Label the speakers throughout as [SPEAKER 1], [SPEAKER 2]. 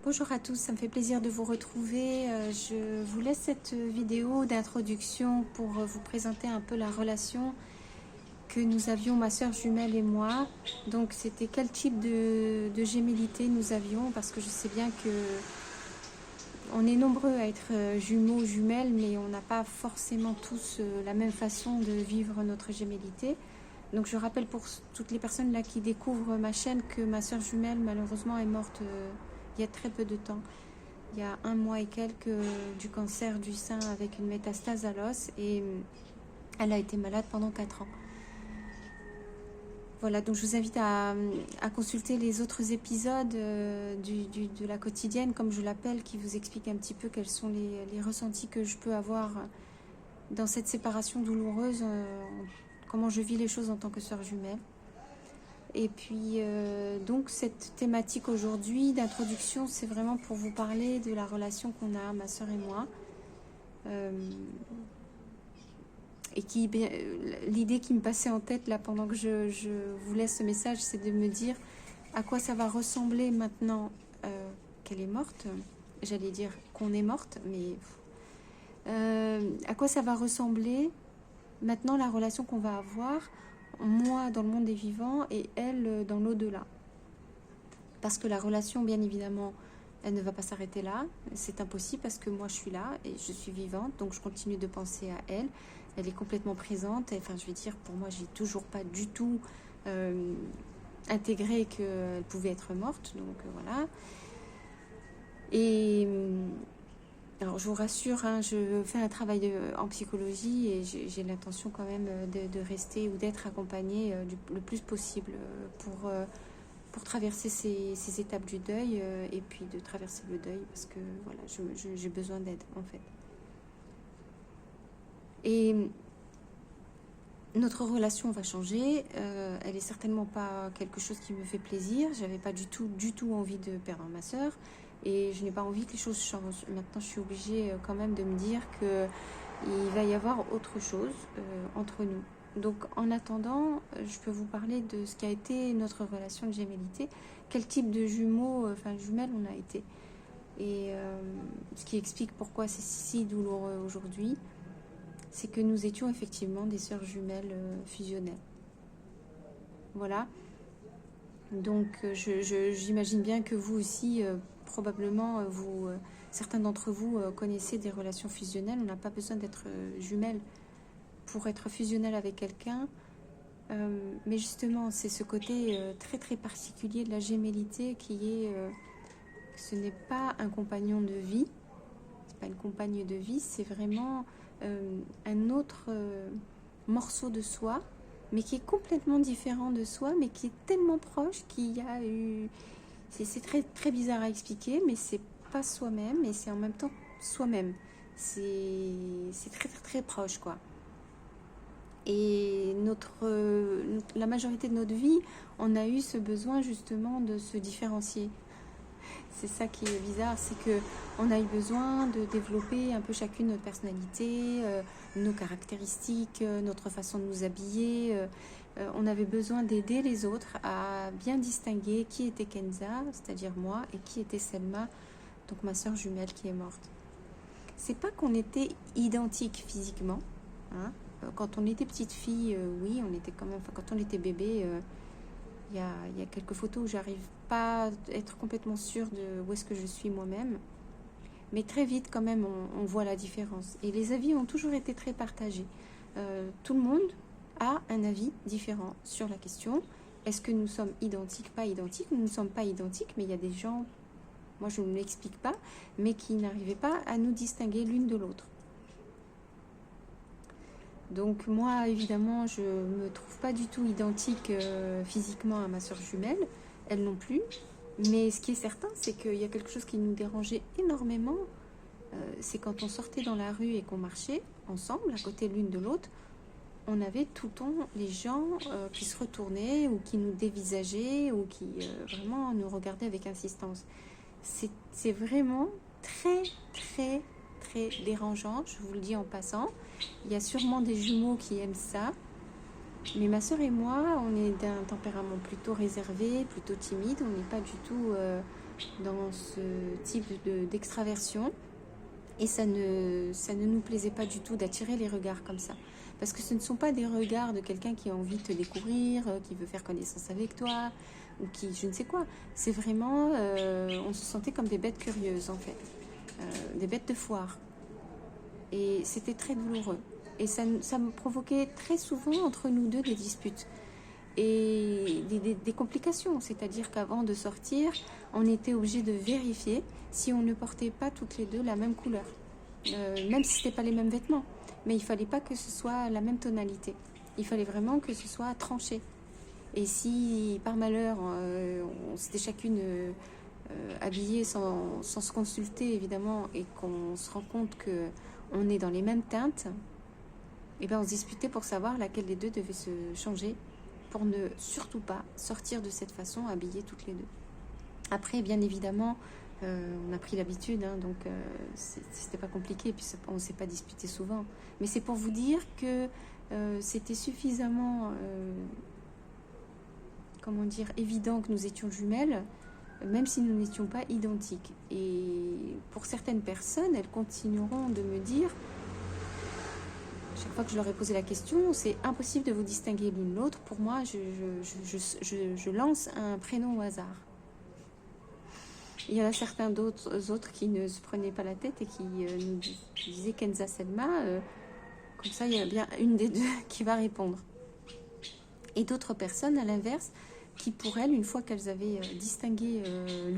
[SPEAKER 1] Bonjour à tous, ça me fait plaisir de vous retrouver. Je vous laisse cette vidéo d'introduction pour vous présenter un peu la relation que nous avions, ma soeur jumelle et moi. Donc c'était quel type de gémellité nous avions, parce que je sais bien que on est nombreux à être jumeaux, jumelles, mais on n'a pas forcément tous la même façon de vivre notre gémellité. Donc je rappelle pour toutes les personnes là qui découvrent ma chaîne que ma soeur jumelle malheureusement est morte il y a très peu de temps. Il y a 1 mois et quelques du cancer du sein avec une métastase à l'os, et elle a été malade pendant 4 ans. Voilà, donc je vous invite à consulter les autres épisodes de la quotidienne, comme je l'appelle, qui vous explique un petit peu quels sont les ressentis que je peux avoir dans cette séparation douloureuse, comment je vis les choses en tant que sœur jumelle. Et puis, donc, cette thématique aujourd'hui d'introduction, c'est vraiment pour vous parler de la relation qu'on a, ma sœur et moi. Et l'idée qui me passait en tête là pendant que je vous laisse ce message, c'est de me dire à quoi ça va ressembler maintenant qu'elle est morte. J'allais dire qu'on est morte, mais à quoi ça va ressembler maintenant la relation qu'on va avoir, moi dans le monde des vivants et elle dans l'au-delà. Parce que la relation, bien évidemment, elle ne va pas s'arrêter là. C'est impossible parce que moi je suis là et je suis vivante, donc je continue de penser à elle. Elle est complètement présente. Enfin, je vais dire, pour moi, j'ai toujours pas du tout intégré qu'elle pouvait être morte. Donc voilà. Et alors, je vous rassure, hein, je fais un travail en psychologie et j'ai l'intention quand même de rester ou d'être accompagnée le plus possible pour traverser ces étapes du deuil et puis de traverser le deuil parce que voilà, j'ai besoin d'aide en fait. Et notre relation va changer, elle est certainement pas quelque chose qui me fait plaisir. J'avais pas du tout envie de perdre ma sœur et je n'ai pas envie que les choses changent. Maintenant, je suis obligée quand même de me dire que il va y avoir autre chose entre nous. Donc, en attendant, je peux vous parler de ce qu'a été notre relation de gémellité, quel type de jumeaux, jumelles on a été, et ce qui explique pourquoi c'est si douloureux aujourd'hui. C'est que nous étions effectivement des sœurs jumelles fusionnelles. Voilà. Donc, j'imagine bien que vous aussi, probablement, certains d'entre vous connaissez des relations fusionnelles. On n'a pas besoin d'être jumelles pour être fusionnel avec quelqu'un. Mais justement, c'est ce côté très très particulier de la gémellité qui est que ce n'est pas un compagnon de vie, c'est pas une compagne de vie, c'est vraiment un autre morceau de soi, mais qui est complètement différent de soi, mais qui est tellement proche qu'il y a eu... C'est très, très bizarre à expliquer, mais c'est pas soi-même, et c'est en même temps soi-même. C'est très, très, très proche, quoi. Et la majorité de notre vie, on a eu ce besoin justement de se différencier. C'est ça qui est bizarre, c'est qu'on a eu besoin de développer un peu chacune notre personnalité, nos caractéristiques, notre façon de nous habiller. On avait besoin d'aider les autres à bien distinguer qui était Kenza, c'est-à-dire moi, et qui était Selma, donc ma soeur jumelle qui est morte. C'est pas qu'on était identiques physiquement, hein. Quand on était petite fille, oui, on était quand même... Quand on était bébé... Il y a quelques photos où j'arrive pas à être complètement sûre de où est-ce que je suis moi-même. Mais très vite, quand même, on voit la différence. Et les avis ont toujours été très partagés. Tout le monde a un avis différent sur la question. Est-ce que nous sommes identiques, pas identiques? Nous ne sommes pas identiques, mais il y a des gens, moi je ne l'explique pas, mais qui n'arrivaient pas à nous distinguer l'une de l'autre. Donc moi, évidemment, je ne me trouve pas du tout identique physiquement à ma soeur jumelle, elle non plus. Mais ce qui est certain, c'est qu'il y a quelque chose qui nous dérangeait énormément. C'est quand on sortait dans la rue et qu'on marchait ensemble, à côté l'une de l'autre, on avait tout le temps les gens qui se retournaient ou qui nous dévisageaient ou qui vraiment nous regardaient avec insistance. C'est vraiment très, très, très dérangeant, je vous le dis en passant. Il y a sûrement des jumeaux qui aiment ça, mais ma soeur et moi, on est d'un tempérament plutôt réservé, plutôt timide. On n'est pas du tout dans ce type d'extraversion. Et ça ne nous plaisait pas du tout d'attirer les regards comme ça. Parce que ce ne sont pas des regards de quelqu'un qui a envie de te découvrir, qui veut faire connaissance avec toi, ou qui je ne sais quoi. C'est vraiment, on se sentait comme des bêtes curieuses en fait, des bêtes de foire. Et c'était très douloureux. Et ça me provoquait très souvent entre nous deux des disputes et des complications. C'est-à-dire qu'avant de sortir, on était obligé de vérifier si on ne portait pas toutes les deux la même couleur. Même si ce n'était pas les mêmes vêtements. Mais il ne fallait pas que ce soit la même tonalité. Il fallait vraiment que ce soit tranché. Et si par malheur, on s'était chacune habillée sans se consulter évidemment, et qu'on se rend compte qu'on est dans les mêmes teintes, et ben on se disputait pour savoir laquelle des deux devait se changer pour ne surtout pas sortir de cette façon, habillées toutes les deux. Après, bien évidemment, on a pris l'habitude, hein, donc c'était pas compliqué, et puis on ne s'est pas disputé souvent. Mais c'est pour vous dire que c'était suffisamment, comment dire, évident que nous étions jumelles, même si nous n'étions pas identiques. Et pour certaines personnes, elles continueront de me dire, chaque fois que je leur ai posé la question, c'est impossible de vous distinguer l'une l'autre. Pour moi, je lance un prénom au hasard. Il y en a certains autres qui ne se prenaient pas la tête et qui nous disaient Kenza Selma. Comme ça, il y a bien une des deux qui va répondre. Et d'autres personnes, à l'inverse, qui pour elles, une fois qu'elles avaient distingué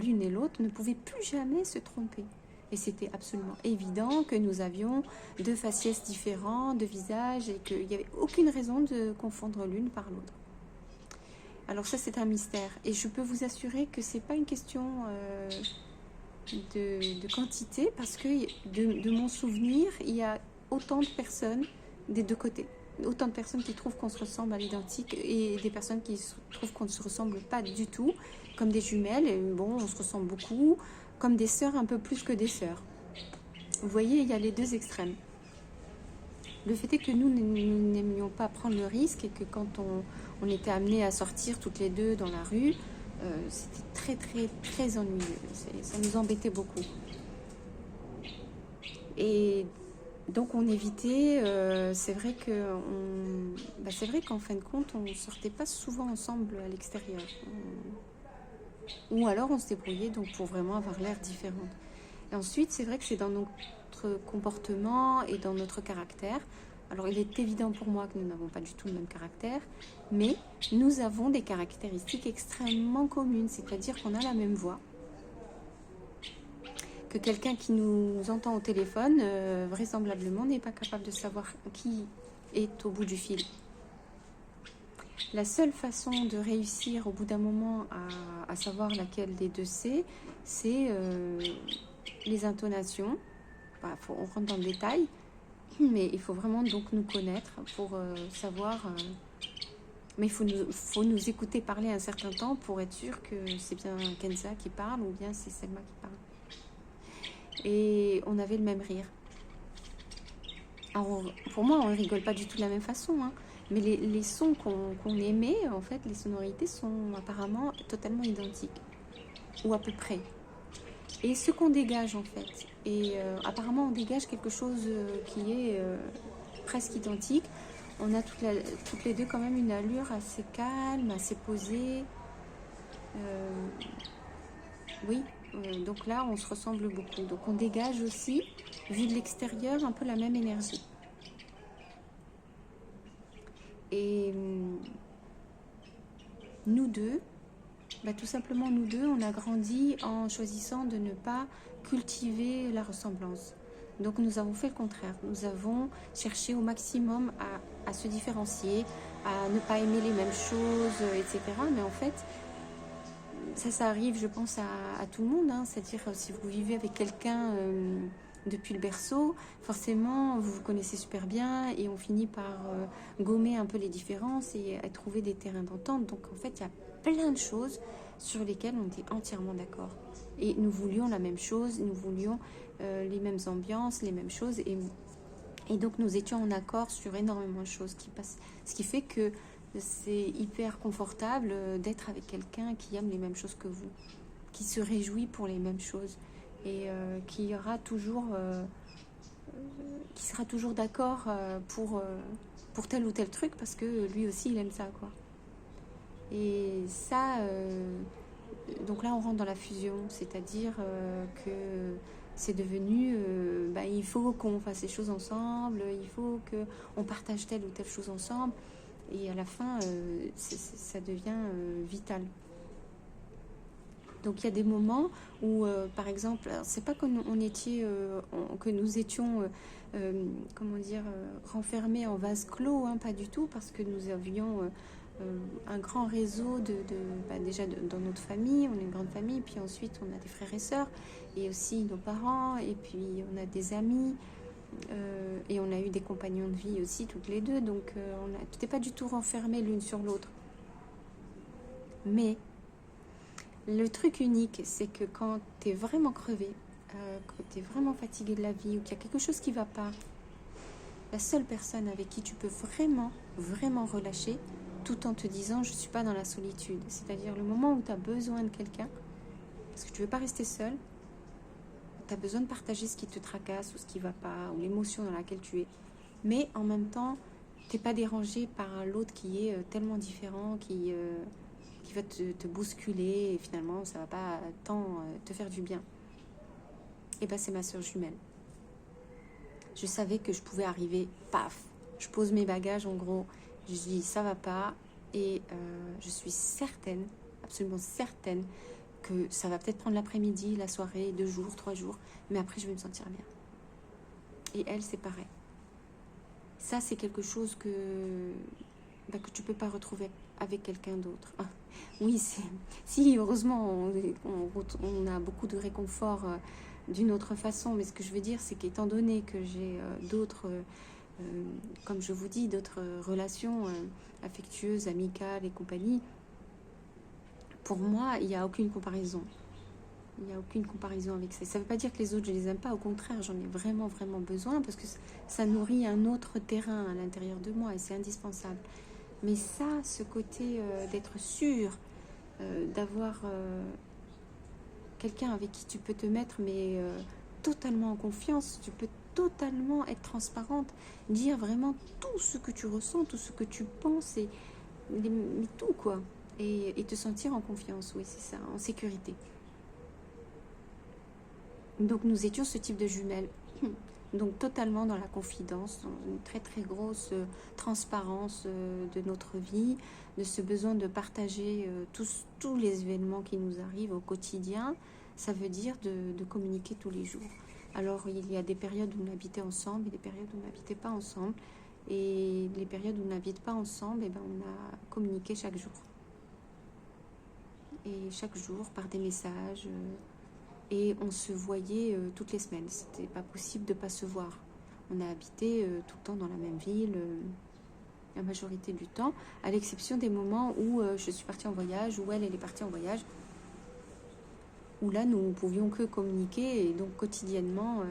[SPEAKER 1] l'une et l'autre, ne pouvaient plus jamais se tromper. Et c'était absolument évident que nous avions deux faciès différents, deux visages, et qu'il n'y avait aucune raison de confondre l'une par l'autre. Alors ça, c'est un mystère. Et je peux vous assurer que ce n'est pas une question de quantité, parce que de mon souvenir, il y a autant de personnes des deux côtés. Autant de personnes qui trouvent qu'on se ressemble à l'identique et des personnes qui trouvent qu'on ne se ressemble pas du tout, comme des jumelles. Et bon, on se ressemble beaucoup, comme des sœurs, un peu plus que des sœurs. Vous voyez, il y a les deux extrêmes. Le fait est que nous n'aimions pas prendre le risque, et que quand on était amenés à sortir toutes les deux dans la rue, c'était très très très ennuyeux. Ça nous embêtait beaucoup. Et donc on évitait, c'est vrai qu'en fin de compte, on ne sortait pas souvent ensemble à l'extérieur. Ou alors on se débrouillait donc pour vraiment avoir l'air différente. Et ensuite, c'est vrai que c'est dans notre comportement et dans notre caractère. Alors il est évident pour moi que nous n'avons pas du tout le même caractère, mais nous avons des caractéristiques extrêmement communes, c'est-à-dire qu'on a la même voix. Que quelqu'un qui nous entend au téléphone, vraisemblablement, n'est pas capable de savoir qui est au bout du fil. La seule façon de réussir au bout d'un moment à savoir laquelle des deux c'est les intonations. On rentre dans le détail, mais il faut vraiment donc nous connaître pour savoir... mais il faut nous écouter parler un certain temps pour être sûr que c'est bien Kenza qui parle ou bien c'est Selma qui parle. Et on avait le même rire. Alors, pour moi, on ne rigole pas du tout de la même façon, hein, mais les sons qu'on émet, en fait, les sonorités sont apparemment totalement identiques, ou à peu près. Et ce qu'on dégage, en fait, et apparemment on dégage quelque chose qui est presque identique. On a toutes les deux quand même une allure assez calme, assez posée. Oui. Donc là, on se ressemble beaucoup. Donc on dégage aussi, vu de l'extérieur, un peu la même énergie. Et nous deux, tout simplement nous deux, on a grandi en choisissant de ne pas cultiver la ressemblance. Donc nous avons fait le contraire. Nous avons cherché au maximum à se différencier, à ne pas aimer les mêmes choses, etc. Mais en fait... Ça arrive, je pense, à tout le monde, hein. C'est-à-dire, si vous vivez avec quelqu'un depuis le berceau, forcément, vous vous connaissez super bien et on finit par gommer un peu les différences et à trouver des terrains d'entente. Donc, en fait, il y a plein de choses sur lesquelles on était entièrement d'accord. Et nous voulions la même chose, nous voulions les mêmes ambiances, les mêmes choses. Et donc, nous étions en accord sur énormément de choses qui passent. Ce qui fait que c'est hyper confortable d'être avec quelqu'un qui aime les mêmes choses que vous, qui se réjouit pour les mêmes choses et qui aura toujours, qui sera toujours d'accord pour tel ou tel truc parce que lui aussi il aime ça, quoi. Et ça, donc là on rentre dans la fusion, c'est-à-dire que c'est devenu, il faut qu'on fasse les choses ensemble, il faut qu'on partage telle ou telle chose ensemble, et à la fin, ça devient vital. Donc il y a des moments où, par exemple, c'est pas que nous étions, comment dire, renfermés en vase clos, hein, pas du tout, parce que nous avions un grand réseau déjà dans notre famille, on est une grande famille, puis ensuite on a des frères et sœurs, et aussi nos parents, et puis on a des amis, et on a eu des compagnons de vie aussi, toutes les deux, donc on n'était pas du tout renfermés l'une sur l'autre. Mais le truc unique, c'est que quand tu es vraiment crevé, quand tu es vraiment fatigué de la vie, ou qu'il y a quelque chose qui ne va pas, la seule personne avec qui tu peux vraiment, vraiment relâcher, tout en te disant je ne suis pas dans la solitude. C'est-à-dire le moment où tu as besoin de quelqu'un, parce que tu ne veux pas rester seul, tu as besoin de partager ce qui te tracasse ou ce qui ne va pas, ou l'émotion dans laquelle tu es. Mais en même temps, tu n'es pas dérangé par l'autre qui est tellement différent, qui va te bousculer, et finalement ça ne va pas tant te faire du bien. Et c'est ma soeur jumelle. Je savais que je pouvais arriver, paf, je pose mes bagages en gros, je dis ça va pas, et je suis certaine, absolument certaine, que ça va peut-être prendre l'après-midi, la soirée, 2 jours, 3 jours, mais après je vais me sentir bien. Et elle, c'est pareil. Ça, c'est quelque chose que tu peux pas retrouver avec quelqu'un d'autre. Ah, oui, si, heureusement, on a beaucoup de réconfort d'une autre façon, mais ce que je veux dire, c'est qu'étant donné que j'ai d'autres, comme je vous dis, d'autres relations affectueuses, amicales et compagnie, pour moi, il n'y a aucune comparaison. Il n'y a aucune comparaison avec ça. Ça ne veut pas dire que les autres, je ne les aime pas. Au contraire, j'en ai vraiment, vraiment besoin parce que ça nourrit un autre terrain à l'intérieur de moi et c'est indispensable. Mais ça, ce côté d'être sûr, d'avoir quelqu'un avec qui tu peux te mettre, mais totalement en confiance, tu peux totalement être transparente, dire vraiment tout ce que tu ressens, tout ce que tu penses, mais tout, quoi. Et te sentir en confiance, oui, c'est ça, en sécurité. Donc nous étions ce type de jumelles, donc totalement dans la confidence, dans une très très grosse transparence de notre vie, de ce besoin de partager tous les événements qui nous arrivent au quotidien. Ça veut dire de communiquer tous les jours. Alors il y a des périodes où on habitait ensemble et des périodes où on n'habitait pas ensemble. Et les périodes où on n'habite pas ensemble, on a communiqué chaque jour. Et chaque jour par des messages... Et on se voyait toutes les semaines. C'était pas possible de pas se voir. On a habité tout le temps dans la même ville, la majorité du temps, à l'exception des moments où je suis partie en voyage, où elle est partie en voyage, où là nous ne pouvions que communiquer, et donc quotidiennement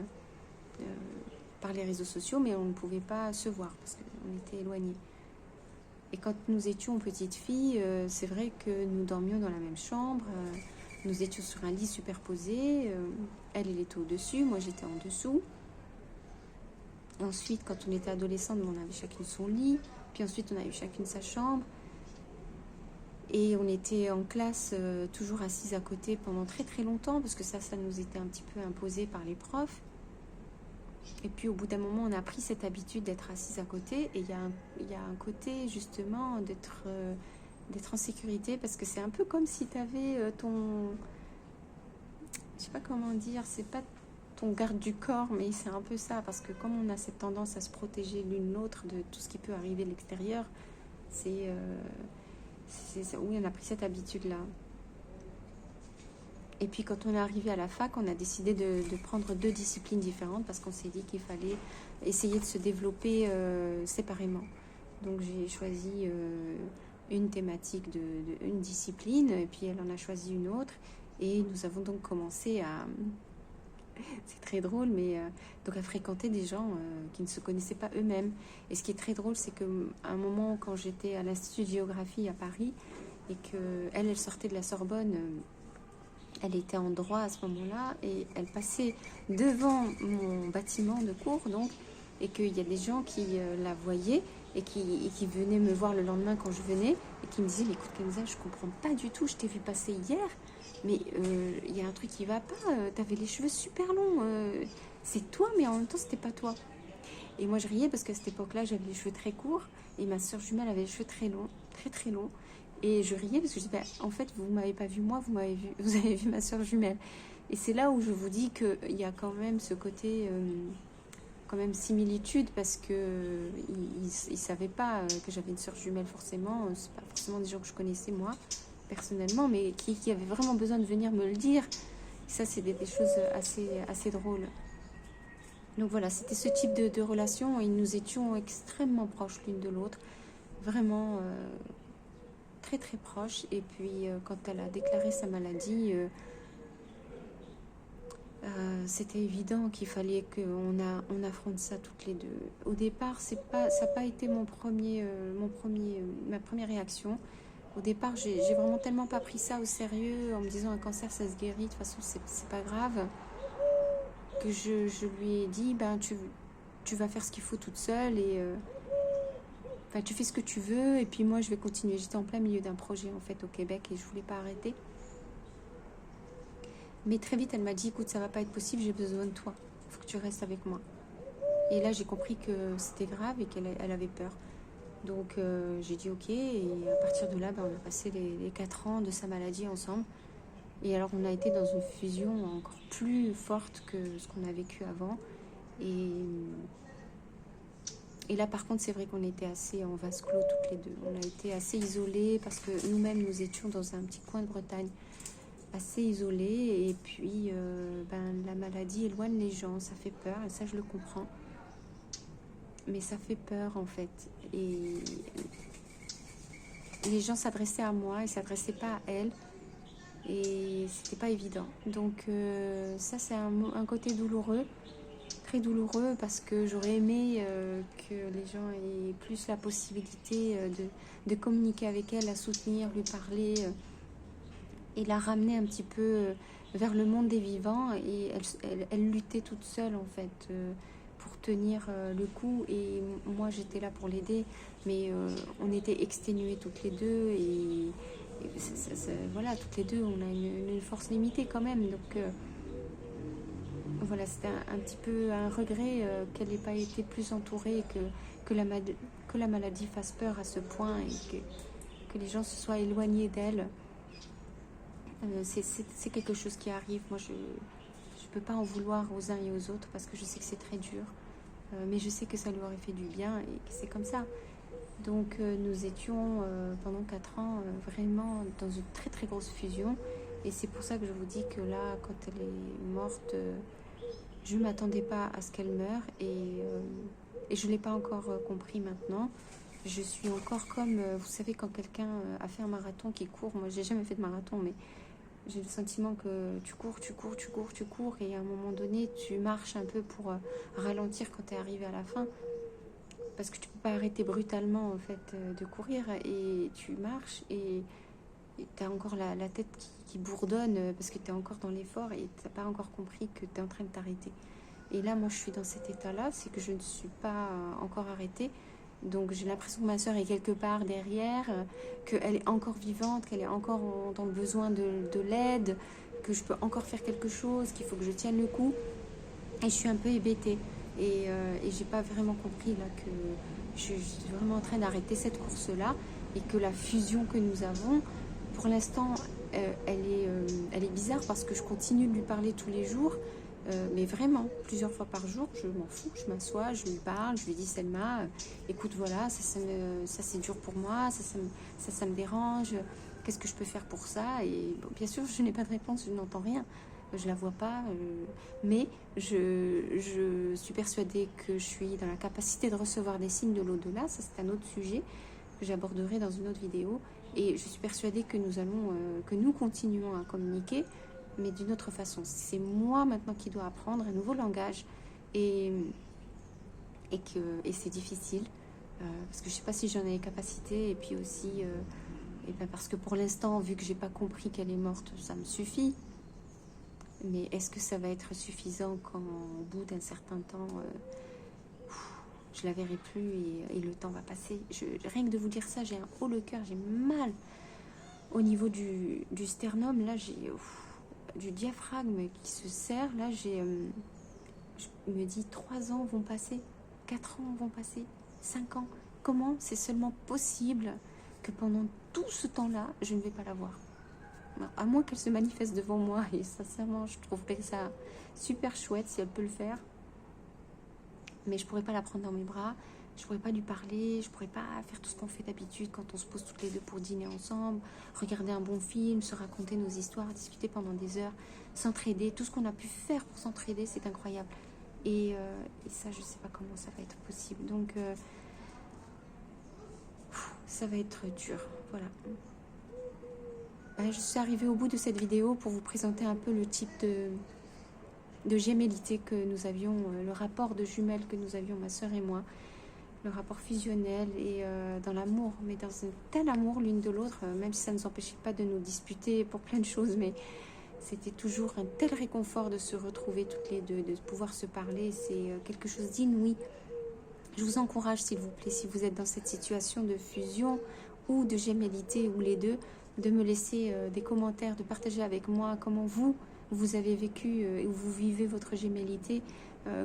[SPEAKER 1] par les réseaux sociaux, mais on ne pouvait pas se voir parce qu'on était éloignés. Et quand nous étions petites filles, c'est vrai que nous dormions dans la même chambre. Nous étions sur un lit superposé, elle était au-dessus, moi j'étais en dessous. Ensuite, quand on était adolescente, on avait chacune son lit, puis ensuite on a eu chacune sa chambre. Et on était en classe toujours assises à côté pendant très très longtemps, parce que ça nous était un petit peu imposé par les profs. Et puis au bout d'un moment, on a pris cette habitude d'être assises à côté, et il y a un côté justement d'être en sécurité, parce que c'est un peu comme si tu avais je sais pas comment dire, c'est pas ton garde du corps, mais c'est un peu ça, parce que comme on a cette tendance à se protéger l'une l'autre de tout ce qui peut arriver de l'extérieur, oui, on a pris cette habitude-là. Et puis quand on est arrivé à la fac, on a décidé de prendre 2 disciplines différentes, parce qu'on s'est dit qu'il fallait essayer de se développer séparément. Donc j'ai choisi une thématique une discipline, et puis elle en a choisi une autre, et nous avons donc commencé à c'est très drôle, mais donc à fréquenter des gens qui ne se connaissaient pas eux-mêmes. Et ce qui est très drôle, c'est qu'à un moment, quand j'étais à l'Institut de géographie à Paris, et qu'elle sortait de la Sorbonne Elle était en droit à ce moment-là et elle passait devant mon bâtiment de cours, donc, et qu'il y a des gens qui la voyaient et qui venaient me voir le lendemain quand je venais et qui me disaient, mais écoute Kenza, je comprends pas du tout, je t'ai vu passer hier, mais il y a un truc qui va pas, t'avais les cheveux super longs, c'est toi, mais en même temps c'était pas toi. Et moi je riais parce qu'à cette époque-là j'avais les cheveux très courts et ma soeur jumelle avait les cheveux très longs, très très longs. Et je riais parce que je disais, bah, en fait, vous m'avez pas vu moi, vous avez vu ma soeur jumelle. Et c'est là où je vous dis qu'il y a quand même ce côté, quand même similitude, parce que ils savaient pas que j'avais une soeur jumelle forcément. C'est pas forcément des gens que je connaissais moi, personnellement, mais qui avaient vraiment besoin de venir me le dire. Et ça, c'est des choses assez drôles. Donc voilà, c'était ce type de relation et nous étions extrêmement proches l'une de l'autre. Vraiment très très proches. Et puis quand elle a déclaré sa maladie, c'était évident qu'il fallait on affronte ça toutes les deux. Au départ, ça n'a pas été ma première réaction. Au départ, j'ai vraiment tellement pas pris ça au sérieux en me disant un cancer ça se guérit, de toute façon c'est pas grave, que je lui ai dit ben tu vas faire ce qu'il faut toute seule et enfin, tu fais ce que tu veux et puis moi je vais continuer. J'étais en plein milieu d'un projet en fait au Québec et je voulais pas arrêter. Mais très vite elle m'a dit écoute ça va pas être possible, j'ai besoin de toi, il faut que tu restes avec moi. Et là j'ai compris que c'était grave et qu'elle avait peur. Donc j'ai dit ok et à partir de là ben, on a passé les 4 ans de sa maladie ensemble. Et alors on a été dans une fusion encore plus forte que ce qu'on a vécu avant. Et là par contre c'est vrai qu'on était assez en vase clos toutes les deux. On a été assez isolés parce que nous-mêmes nous étions dans un petit coin de Bretagne, assez isolés. Et puis ben, la maladie éloigne les gens, ça fait peur et ça je le comprends. Mais ça fait peur en fait. Et les gens s'adressaient à moi, ils s'adressaient pas à elle. Et c'était pas évident. Donc ça c'est un côté douloureux, très douloureux, parce que j'aurais aimé que les gens aient plus la possibilité de communiquer avec elle, la soutenir, lui parler et la ramener un petit peu vers le monde des vivants. Et elle luttait toute seule en fait pour tenir le coup et moi j'étais là pour l'aider, mais on était exténuées toutes les deux et voilà, toutes les deux on a une force limitée quand même, donc voilà, c'était un petit peu un regret qu'elle n'ait pas été plus entourée, que la maladie fasse peur à ce point et que les gens se soient éloignés d'elle. C'est quelque chose qui arrive. Moi je peux pas en vouloir aux uns et aux autres parce que je sais que c'est très dur, mais je sais que ça lui aurait fait du bien et que c'est comme ça. Donc nous étions pendant 4 ans vraiment dans une très très grosse fusion. Et c'est pour ça que je vous dis que là, quand elle est morte, je ne m'attendais pas à ce qu'elle meure. Et je ne l'ai pas encore compris maintenant. Je suis encore comme, vous savez, quand quelqu'un a fait un marathon qui court. Moi, j'ai jamais fait de marathon, mais j'ai le sentiment que tu cours. Et à un moment donné, tu marches un peu pour ralentir quand tu es arrivé à la fin. Parce que tu peux pas arrêter brutalement en fait de courir et tu marches et tu as encore la tête qui bourdonne parce que tu es encore dans l'effort et tu n'as pas encore compris que tu es en train de t'arrêter. Et là, moi, je suis dans cet état-là, c'est que je ne suis pas encore arrêtée. Donc j'ai l'impression que ma soeur est quelque part derrière, qu'elle est encore vivante, qu'elle est encore dans le besoin de l'aide, que je peux encore faire quelque chose, qu'il faut que je tienne le coup. Et je suis un peu hébétée. Et j'ai pas vraiment compris là que je suis vraiment en train d'arrêter cette course-là et que la fusion que nous avons, pour l'instant, elle est bizarre parce que je continue de lui parler tous les jours, mais vraiment, plusieurs fois par jour, je m'en fous, je m'assois, je lui parle, je lui dis Selma, écoute voilà, ça c'est dur pour moi, ça me dérange, qu'est-ce que je peux faire pour ça? Et bon, bien sûr, je n'ai pas de réponse, je n'entends rien. Je la vois pas, mais je suis persuadée que je suis dans la capacité de recevoir des signes de l'au-delà. Ça, c'est un autre sujet que j'aborderai dans une autre vidéo. Et je suis persuadée que que nous continuons à communiquer, mais d'une autre façon. C'est moi maintenant qui dois apprendre un nouveau langage et c'est difficile parce que je sais pas si j'en ai les capacités et puis aussi et ben parce que pour l'instant, vu que j'ai pas compris qu'elle est morte, ça me suffit. Mais est-ce que ça va être suffisant quand, au bout d'un certain temps, je la verrai plus et le temps va passer. Rien que de vous dire ça, j'ai un haut le cœur, j'ai mal au niveau du sternum. Là, j'ai du diaphragme qui se serre. Là, je me dis 3 ans vont passer, 4 ans vont passer, 5 ans. Comment c'est seulement possible que pendant tout ce temps-là, je ne vais pas la voir? À moins qu'elle se manifeste devant moi, et sincèrement, je trouverais ça super chouette si elle peut le faire. Mais je pourrais pas la prendre dans mes bras, je pourrais pas lui parler, je pourrais pas faire tout ce qu'on fait d'habitude quand on se pose toutes les deux pour dîner ensemble, regarder un bon film, se raconter nos histoires, discuter pendant des heures, s'entraider. Tout ce qu'on a pu faire pour s'entraider, c'est incroyable. Et ça, je sais pas comment ça va être possible. Donc, ça va être dur. Voilà. Je suis arrivée au bout de cette vidéo pour vous présenter un peu le type de gémellité que nous avions, le rapport de jumelles que nous avions, ma soeur et moi, le rapport fusionnel et dans l'amour, mais dans un tel amour l'une de l'autre, même si ça ne nous empêchait pas de nous disputer pour plein de choses, mais c'était toujours un tel réconfort de se retrouver toutes les deux, de pouvoir se parler. C'est quelque chose d'inouï. Je vous encourage, s'il vous plaît, si vous êtes dans cette situation de fusion ou de gémellité ou les deux, de me laisser des commentaires, de partager avec moi comment vous avez vécu et vous vivez votre gémellité,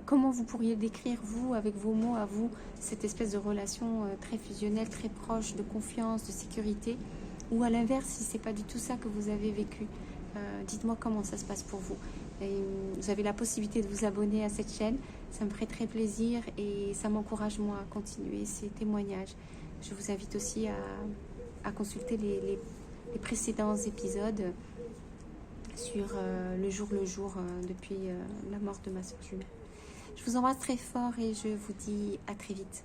[SPEAKER 1] comment vous pourriez décrire, vous, avec vos mots à vous, cette espèce de relation très fusionnelle, très proche, de confiance, de sécurité, ou à l'inverse, si c'est pas du tout ça que vous avez vécu. Dites-moi comment ça se passe pour vous. Et vous avez la possibilité de vous abonner à cette chaîne, ça me ferait très plaisir et ça m'encourage moi à continuer ces témoignages. Je vous invite aussi à consulter les précédents épisodes sur le jour depuis la mort de ma soeur jumelle. Je vous embrasse très fort et je vous dis à très vite.